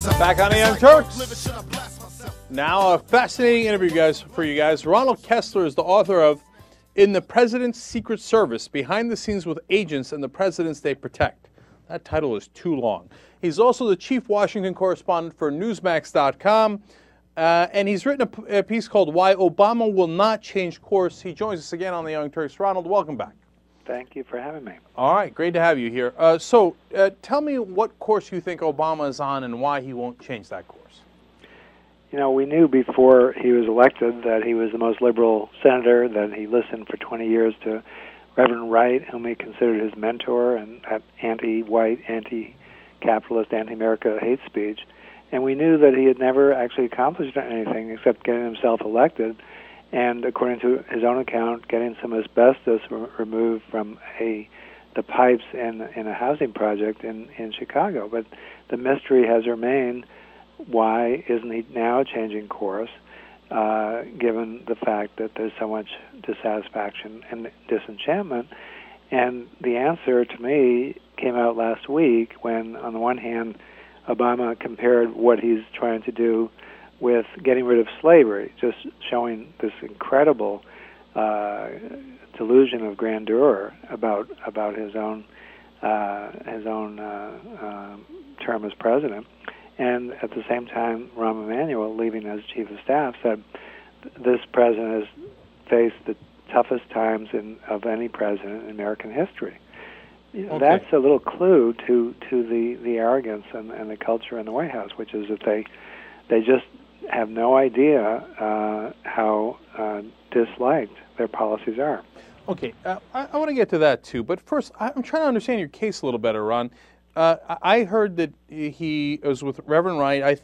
Back on the Young Turks. Now a fascinating interview, for you guys. Ronald Kessler is the author of In the President's Secret Service, Behind the Scenes with Agents and the Presidents They Protect. That title is too long. He's also the chief Washington correspondent for Newsmax.com, and he's written a piece called Why Obama Will Not Change Course. He joins us again on the Young Turks. Ronald, welcome back. Thank you for having me. All right, great to have you here. So tell me what course you think Obama is on and why he won't change that course. You know, we knew before he was elected that he was the most liberal senator, that he listened for 20 years to Reverend Wright, whom he considered his mentor, and that anti-white, anti-capitalist, anti-America hate speech. And we knew that he had never actually accomplished anything except getting himself elected, and according to his own account, getting some asbestos removed from the pipes in a housing project in Chicago. But the mystery has remained, why isn't he now changing course, given the fact that there's so much dissatisfaction and disenchantment? And the answer to me came out last week when, on the one hand, Obama compared what he's trying to do with getting rid of slavery, just showing this incredible delusion of grandeur about his own term as president. And at the same time, Rahm Emanuel, leaving as chief of staff, said this president has faced the toughest times of any president in American history. You know, okay. That's a little clue to the arrogance and the culture in the White House, which is that they just have no idea how disliked their policies are. Okay, I want to get to that too, but first I'm trying to understand your case a little better, Ron. I heard that he was with Reverend Wright.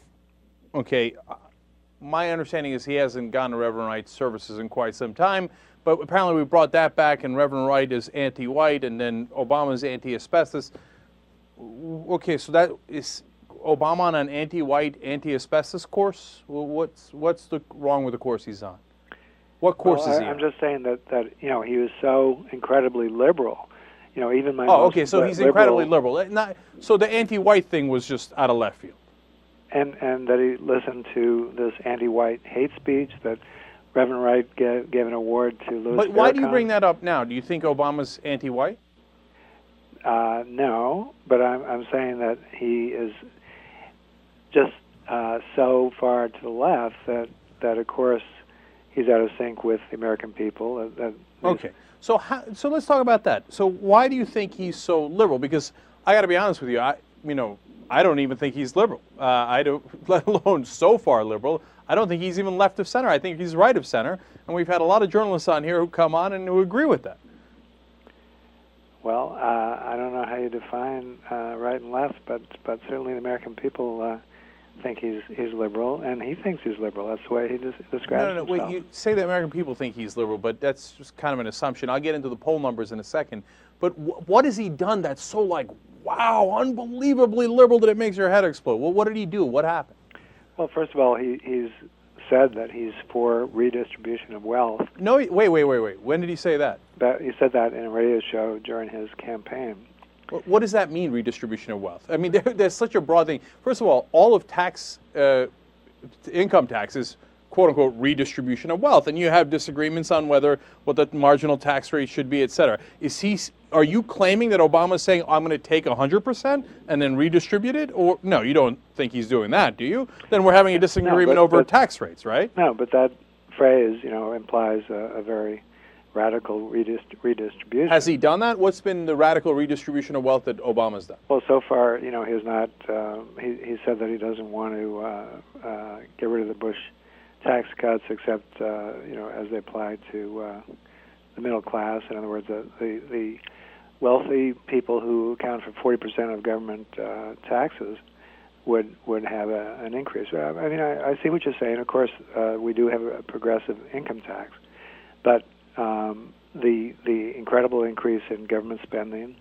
My understanding is he hasn't gone to Reverend Wright's services in quite some time, but apparently we brought that back, and Reverend Wright is anti-white, and then Obama's anti-asbestos. Okay, so that is Obama on an anti-white, anti-asbestos course? Well, what's wrong with the course he's on? What course is he on? I'm just saying that you know, he was so incredibly liberal. You know, even my so he's incredibly liberal. So the anti-white thing was just out of left field. And that he listened to this anti-white hate speech that Reverend Wright gave an award to Louis Farrakhan. But why do you bring that up now? Do you think Obama's anti-white? No, but I'm saying that he is just so far to the left that of course he's out of sync with the American people. Okay. So let's talk about that. So why do you think he's so liberal? Because I got to be honest with you, I don't even think he's liberal. I don't, let alone so far liberal. I don't think he's even left of center. I think he's right of center, and we've had a lot of journalists on here who come on and who agree with that. Well, I don't know how you define right and left, but certainly the American people think he's liberal, and he thinks he's liberal. That's the way he describes himself. Wait, you say the American people think he's liberal, but that's just kind of an assumption. I'll get into the poll numbers in a second. But what has he done that's so, like, wow, unbelievably liberal that it makes your head explode? Well, what did he do? What happened? Well, first of all, he's said that he's for redistribution of wealth. No, wait. When did he say that? He said that in a radio show during his campaign. What does that mean, redistribution of wealth? I mean, there's such a broad thing. First of all of income tax is, quote-unquote, redistribution of wealth, and you have disagreements on what the marginal tax rate should be, et cetera. Are you claiming that Obama's saying, I'm going to take 100% and then redistribute it? Or no, you don't think he's doing that, do you? Then we're having a disagreement over tax rates, right? No, but that phrase, implies a very radical redistribution. Has he done that? What's been the radical redistribution of wealth that Obama's done? Well, so far, he has not. He said that he doesn't want to get rid of the Bush tax cuts, except as they apply to the middle class. In other words, the wealthy people who account for 40% of government taxes would have an increase. I mean, I see what you're saying. Of course, we do have a progressive income tax, but the incredible increase in government spending,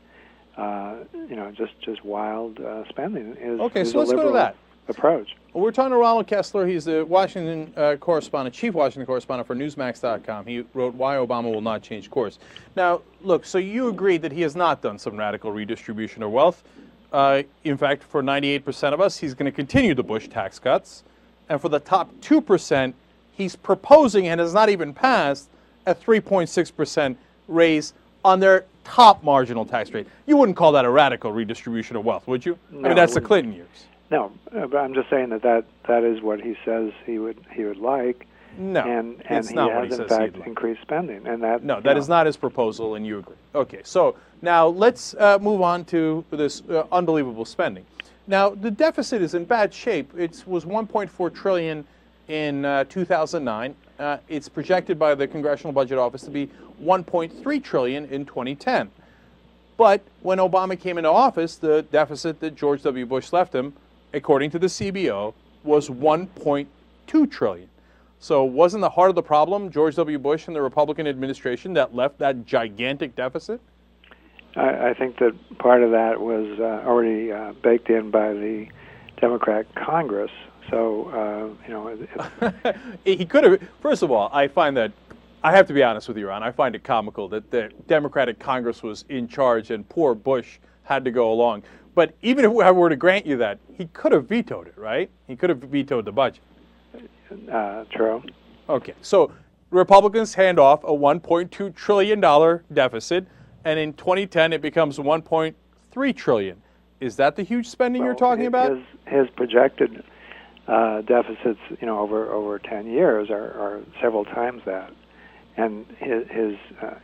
just wild spending is okay. So a let's go to that approach. Well, we're talking to Ronald Kessler. He's the Washington correspondent, chief Washington correspondent for Newsmax.com. He wrote Why Obama Will Not Change Course. Now, look, so you agree that he has not done some radical redistribution of wealth. In fact, for 98% of us, he's going to continue the Bush tax cuts. And for the top 2%, he's proposing, and has not even passed, a 3.6% raise on their top marginal tax rate. You wouldn't call that a radical redistribution of wealth, would you? No, I mean, that's the Clinton years. No, but I'm just saying that is what he says he would like. No, and it's he not has what he in says fact he'd like. increased spending, and that No, is not his proposal, and you agree. Okay, so now let's move on to this unbelievable spending. Now, the deficit is in bad shape. It was 1.4 trillion in 2009. It's projected by the Congressional Budget Office to be 1.3 trillion in 2010. But when Obama came into office, the deficit that George W. Bush left him, according to the CBO, was 1.2 trillion. So wasn't the heart of the problem George W. Bush and the Republican administration that left that gigantic deficit? I think that part of that was already baked in by the Democrat Congress. So, he could have. First of all, I find that, I have to be honest with you, Ron, I find it comical that the Democratic Congress was in charge and poor Bush had to go along. But even if I were to grant you that, he could have vetoed it, right? He could have vetoed the budget. True. Okay, so Republicans hand off a $1.2 trillion deficit, and in 2010 it becomes $1.3 trillion. Is that the huge spending you're talking about? His projected deficits, over 10 years are several times that, and his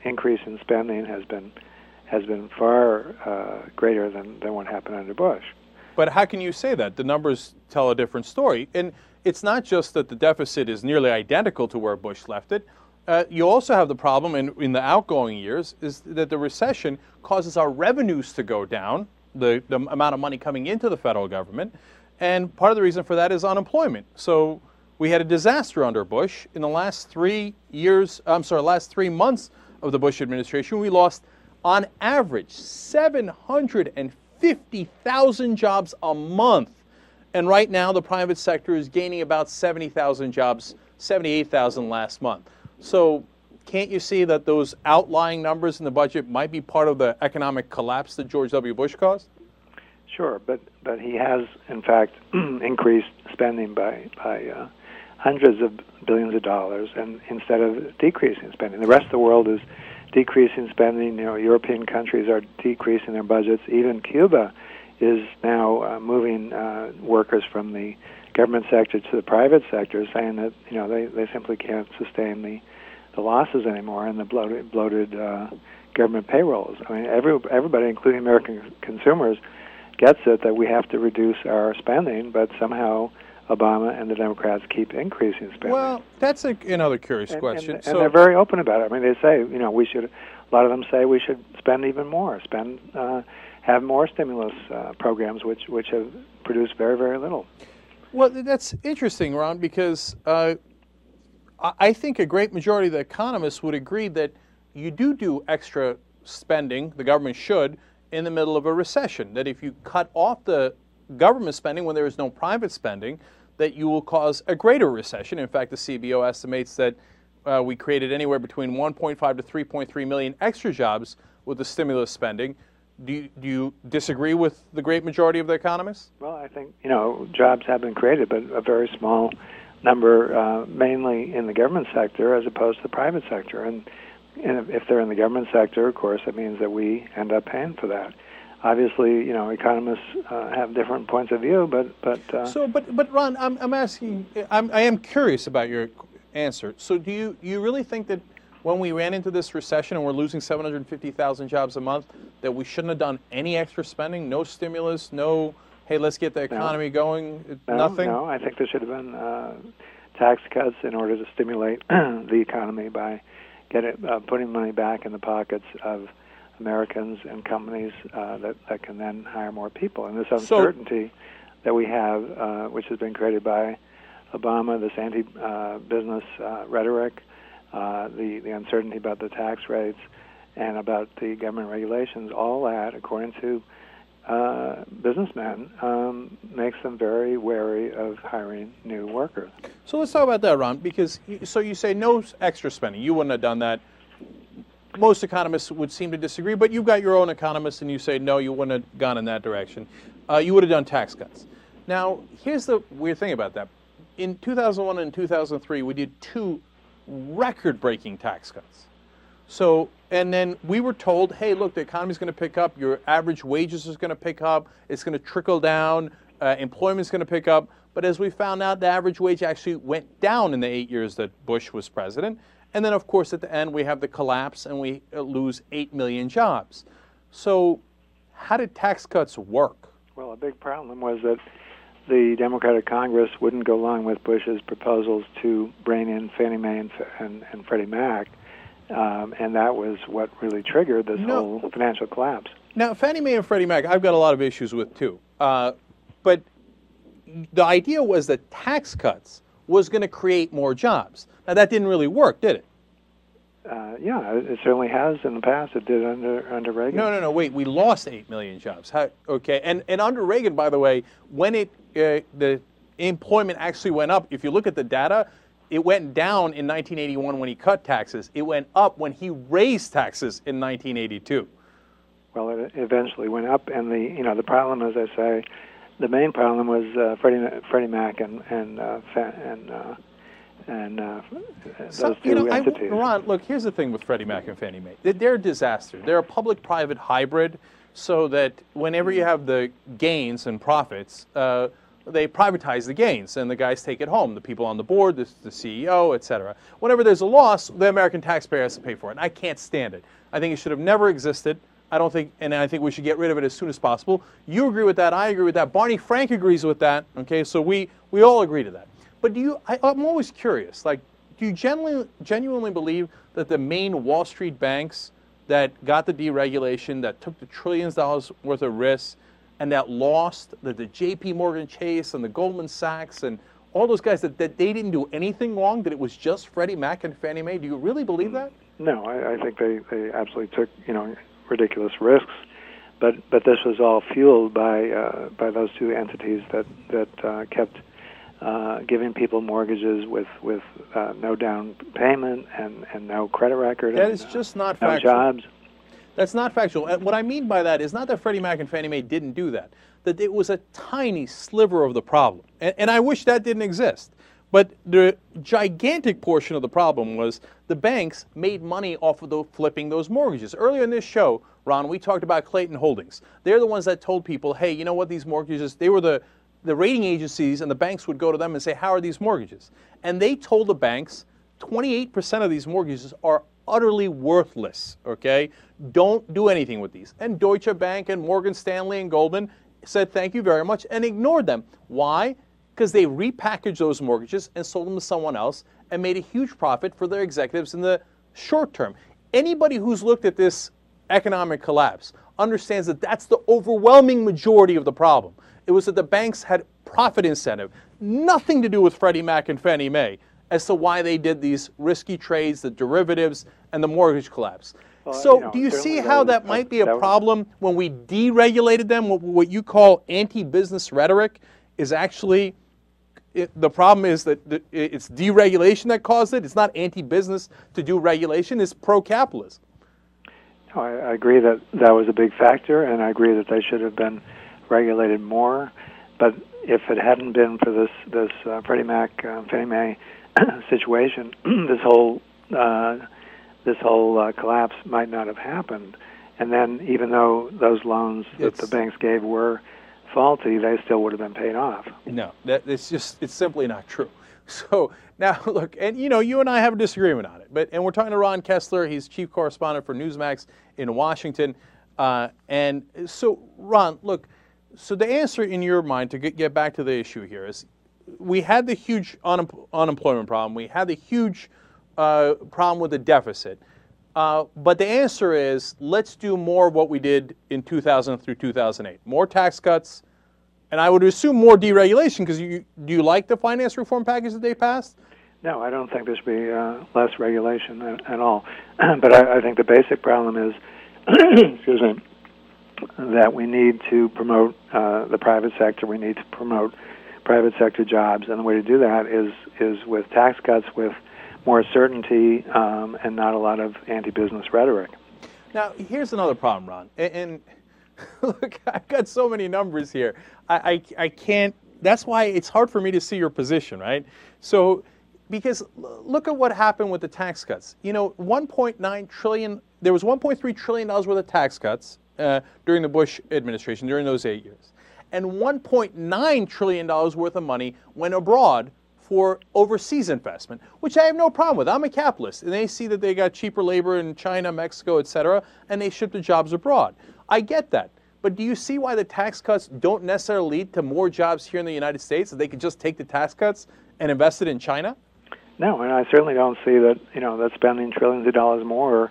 increase in spending has been far greater than what happened under Bush. But how can you say that? The numbers tell a different story. And it's not just that the deficit is nearly identical to where Bush left it. You also have the problem in the outgoing years is that the recession causes our revenues to go down, the amount of money coming into the federal government. And part of the reason for that is unemployment. So we had a disaster under Bush. In the last 3 months of the Bush administration, we lost, on average, 750,000 jobs a month. And right now, the private sector is gaining about 70,000 jobs, 78,000 last month. So can't you see that those outlying numbers in the budget might be part of the economic collapse that George W. Bush caused? Sure, but he has, in fact, increased spending by hundreds of billions of dollars, and instead of decreasing spending. The rest of the world is decreasing spending. European countries are decreasing their budgets. Even Cuba is now moving workers from the government sector to the private sector, saying that they simply can't sustain the losses anymore and the bloated government payrolls. I mean, everybody, including American consumers, gets it that we have to reduce our spending, but somehow Obama and the Democrats keep increasing spending. Well, that's another curious question. And they're very open about it. I mean, they say, we should. A lot of them say we should spend even more, have more stimulus programs, which have produced very, very little. Well, that's interesting, Ron, because I think a great majority of the economists would agree that you do extra spending, the government should, in the middle of a recession. That if you cut off the government spending when there is no private spending, that you will cause a greater recession. In fact, the CBO estimates that we created anywhere between 1.5 to 3.3 million extra jobs with the stimulus spending. Do you disagree with the great majority of the economists? Well, I think, jobs have been created, but a very small number, mainly in the government sector as opposed to the private sector. And if they're in the government sector, of course, it means that we end up paying for that. Obviously, economists have different points of view, but Ron, I'm asking. I am curious about your answer. So, do you really think that when we ran into this recession and we're losing 750,000 jobs a month, that we shouldn't have done any extra spending, no stimulus, no, hey, let's get the economy going, nothing? No, I think there should have been tax cuts in order to stimulate the economy by putting money back in the pockets of Americans and companies that can then hire more people. And this uncertainty that we have, which has been created by Obama, this anti-business rhetoric, the uncertainty about the tax rates and about the government regulations, all that, according to businessmen, makes them very wary of hiring new workers. So let's talk about that, Ron, because you say no extra spending. You wouldn't have done that. most economists would seem to disagree, but you've got your own economists and you say, no, you wouldn't have gone in that direction. You would have done tax cuts. Now, here's the weird thing about that. In 2001 and 2003, we did 2 record-breaking tax cuts. So, and then we were told, hey, look, the economy's going to pick up, your average wages is going to pick up, it's going to trickle down, employment's going to pick up. But as we found out, the average wage actually went down in the 8 years that Bush was president. And then, of course, at the end, we have the collapse and we lose 8 million jobs. So how did tax cuts work? Well, a big problem was that the Democratic Congress wouldn't go along with Bush's proposals to rein in Fannie Mae and Freddie Mac, and that was what really triggered this whole financial collapse. Now, Fannie Mae and Freddie Mac, I've got a lot of issues with too. But the idea was that tax cuts was going to create more jobs. Now, that didn't really work, did it? Yeah, it certainly has in the past. It did under Reagan. No, wait. We lost 8 million jobs. Okay, and under Reagan, by the way, when the employment actually went up, if you look at the data, it went down in 1981 when he cut taxes. It went up when he raised taxes in 1982. Well, it eventually went up, and the problem, as I say, the main problem was Freddie Mac and those two entities. Ron, look, here's the thing with Freddie Mac and Fannie Mae. They're a disaster. They're a public-private hybrid, so that whenever you have the gains and profits, they privatize the gains, and the guys take it home. The people on the board, the CEO, etc. Whenever there's a loss, the American taxpayer has to pay for it. And I can't stand it. I think it should have never existed. I think we should get rid of it as soon as possible. You agree with that. I agree with that. Barney Frank agrees with that. Okay, so we all agree to that. But I'm always curious. Like, do you genuinely believe that the main Wall Street banks that got the deregulation, that took the trillions of dollars worth of risks, and that lost, that the J.P. Morgan Chase and the Goldman Sachs and all those guys, that they didn't do anything wrong, that it was just Freddie Mac and Fannie Mae? Do you really believe that? No, I think they absolutely took ridiculous risks, but this was all fueled by those two entities that kept giving people mortgages with no down payment and no credit record. That is just not no factual. Jobs. That's not factual. And what I mean by that is not that Freddie Mac and Fannie Mae didn't do that, that it was a tiny sliver of the problem. And I wish that didn't exist. But the gigantic portion of the problem was the banks made money off of flipping those mortgages. Earlier in this show, Ron, we talked about Clayton Holdings. They're the ones that told people, hey, you know what, these mortgages, they were the rating agencies, and the banks would go to them and say, how are these mortgages? And they told the banks 28% of these mortgages are utterly worthless, okay? Don't do anything with these. And Deutsche Bank and Morgan Stanley and Goldman said thank you very much and ignored them. Why? Because they repackaged those mortgages and sold them to someone else and made a huge profit for their executives in the short term. Anybody who's looked at this economic collapse understands that that's the overwhelming majority of the problem. It was that the banks had profit incentive, nothing to do with Freddie Mac and Fannie Mae, as to why they did these risky trades, the derivatives, and the mortgage collapse. Well, so do you see how that might be a problem when we deregulated them? What you call anti-business rhetoric is actually, the problem is that it's deregulation that caused it. It's not anti-business to do regulation. It's pro-capitalism. No, I agree that was a big factor, and I agree that they should have been regulated more. But if it hadn't been for this Freddie Mac, Fannie Mae situation, this whole collapse might not have happened. And then, even though those loans that the banks gave were faulty, they still would have been paid off. No, it's simply not true. So now, look, and you and I have a disagreement on it, and we're talking to Ron Kessler. He's chief correspondent for Newsmax in Washington. And so, Ron, look, so the answer in your mind, to get back to the issue here, is we had the huge unemployment problem. We had the huge problem with the deficit. But the answer is, let's do more of what we did in 2000 through 2008. More tax cuts, and I would assume more deregulation, because do you like the finance reform package that they passed? No, I don't think there should be less regulation at all. But I think the basic problem is, excuse me, that we need to promote the private sector. We need to promote private sector jobs, and the way to do that is with tax cuts, with more certainty and not a lot of anti-business rhetoric. Now, here's another problem, Ron. And look, I've got so many numbers here. I can't. That's why it's hard for me to see your position, right? So, because look at what happened with the tax cuts. You know, 1.9 trillion. There was 1.3 trillion dollars worth of tax cuts during the Bush administration during those 8 years, and 1.9 trillion dollars worth of money went abroad for overseas investment, which I have no problem with. I'm a capitalist, and they see that they got cheaper labor in China, Mexico, etc., and they ship the jobs abroad. I get that. But do you see why the tax cuts don't necessarily lead to more jobs here in the United States? That they could just take the tax cuts and invest it in China? No, and I certainly don't see that, that spending trillions of dollars more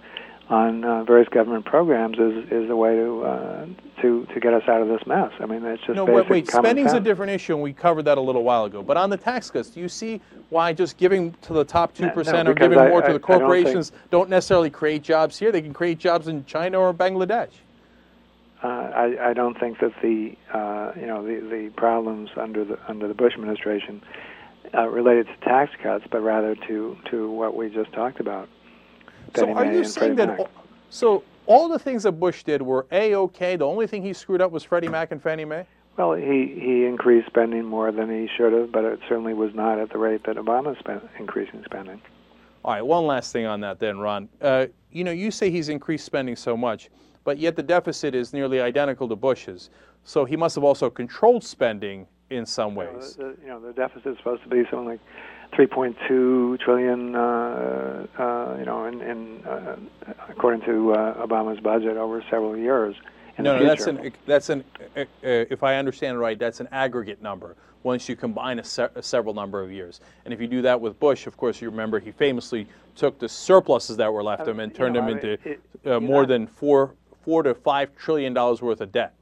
on various government programs is the way to get us out of this mess. I mean, it's just no. Wait, spending's sense. A different issue, and we covered that a little while ago. But on the tax cuts, do you see why just giving to the top 2% or giving more to the corporations don't necessarily create jobs here? They can create jobs in China or Bangladesh. I don't think that the problems under the Bush administration related to tax cuts, but rather to what we just talked about. So are you saying that? So all the things that Bush did were A-OK? The only thing he screwed up was Freddie Mac and Fannie Mae? Well, he increased spending more than he should have, but it certainly was not at the rate that Obama spent increasing spending. All right, one last thing on that then, Ron. You say he's increased spending so much, but yet the deficit is nearly identical to Bush's. So he must have also controlled spending in some ways. The deficit is supposed to be something like 3.2 trillion, according to Obama's budget over several years. No, that's an. If I understand right, that's an aggregate number. Once you combine a several number of years, and if you do that with Bush, of course, you remember he famously took the surpluses that were left him and turned them into more than $4 to $5 trillion worth of debt.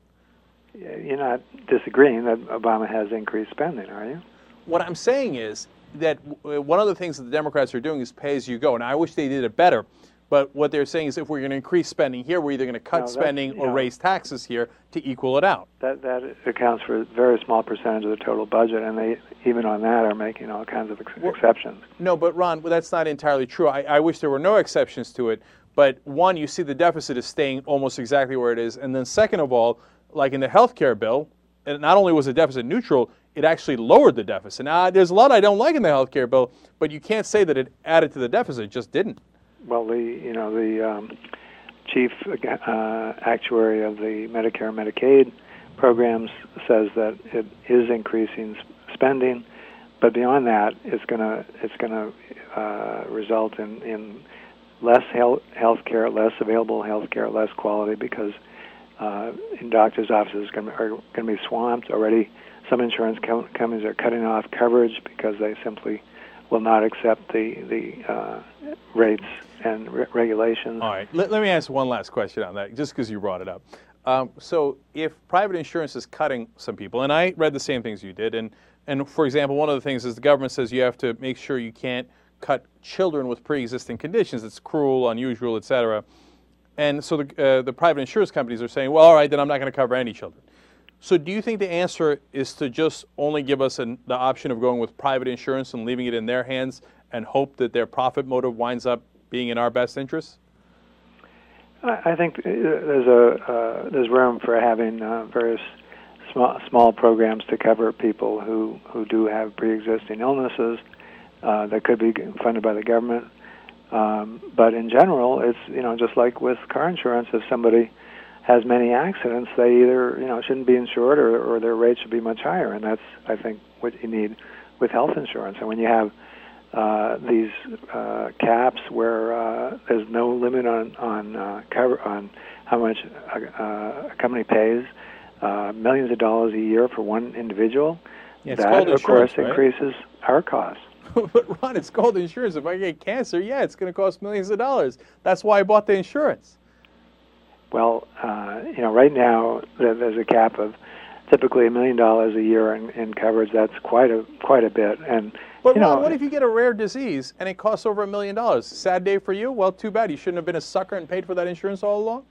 You're not disagreeing that Obama has increased spending, are you? What I'm saying is that one of the things that the Democrats are doing is pay as you go, and I wish they did it better. But what they're saying is if we're going to increase spending here, we're either going to cut spending or raise taxes here to equal it out. That accounts for a very small percentage of the total budget, and they, even on that, are making all kinds of exceptions. No, but Ron, that's not entirely true. I wish there were no exceptions to it. But one, you see the deficit is staying almost exactly where it is. And then second of all, like in the health care bill, and not only was the deficit neutral, it actually lowered the deficit. Now, there's a lot I don't like in the health care bill, but you can't say that it added to the deficit. It just didn't. Well, the chief actuary of the Medicare and Medicaid programs says that it is increasing spending, but beyond that, it's going to result in less health care, less available health care, less quality, because in doctors' offices are going to be swamped already. Some insurance companies are cutting off coverage because they simply will not accept the rates and regulations. All right. Let me ask one last question on that, just because you brought it up. So if private insurance is cutting some people, and I read the same things you did, and for example, one of the things is the government says you have to make sure you can't cut children with pre-existing conditions. It's cruel, unusual, etc. And so the private insurance companies are saying, well, all right, then I'm not going to cover any children. So do you think the answer is to just only give us the option of going with private insurance and leaving it in their hands and hope that their profit motive winds up being in our best interests? I think there's room for having various small programs to cover people who do have pre-existing illnesses that could be funded by the government. But in general, it's just like with car insurance. If somebody has many accidents, they either shouldn't be insured or their rates should be much higher, and that's, I think, what you need with health insurance. And when you have these caps where there's no limit on how much a company pays, millions of dollars a year for one individual, that of course increases our costs. But Ron, it's called insurance. If I get cancer, yeah, it's going to cost millions of dollars. That's why I bought the insurance. Well, right now there's a cap of typically $1 million a year in coverage. That's quite a bit. And but Ron, what if you get a rare disease and it costs over $1 million? Sad day for you. Well, too bad. You shouldn't have been a sucker and paid for that insurance all along.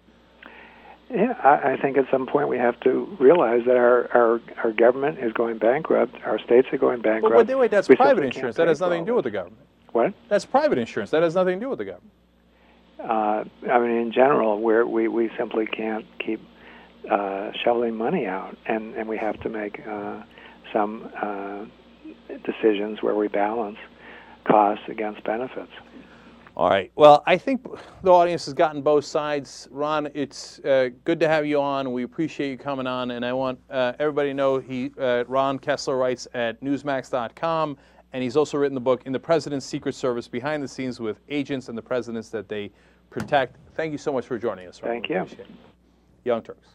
Yeah, I think at some point we have to realize that our government is going bankrupt. Our states are going bankrupt. But wait, that's private insurance. That has nothing to do with the government. What? That's private insurance. That has nothing to do with the government. I mean, in general, we simply can't keep shoveling money out, and we have to make some decisions where we balance costs against benefits. All right. Well, I think the audience has gotten both sides. Ron, it's good to have you on. We appreciate you coming on, and I want everybody to know Ron Kessler writes at Newsmax.com, and he's also written the book In the President's Secret Service, Behind the Scenes with Agents and the Presidents That They Protect. Thank you so much for joining us, Ron. Thank you. Appreciate it. Young Turks.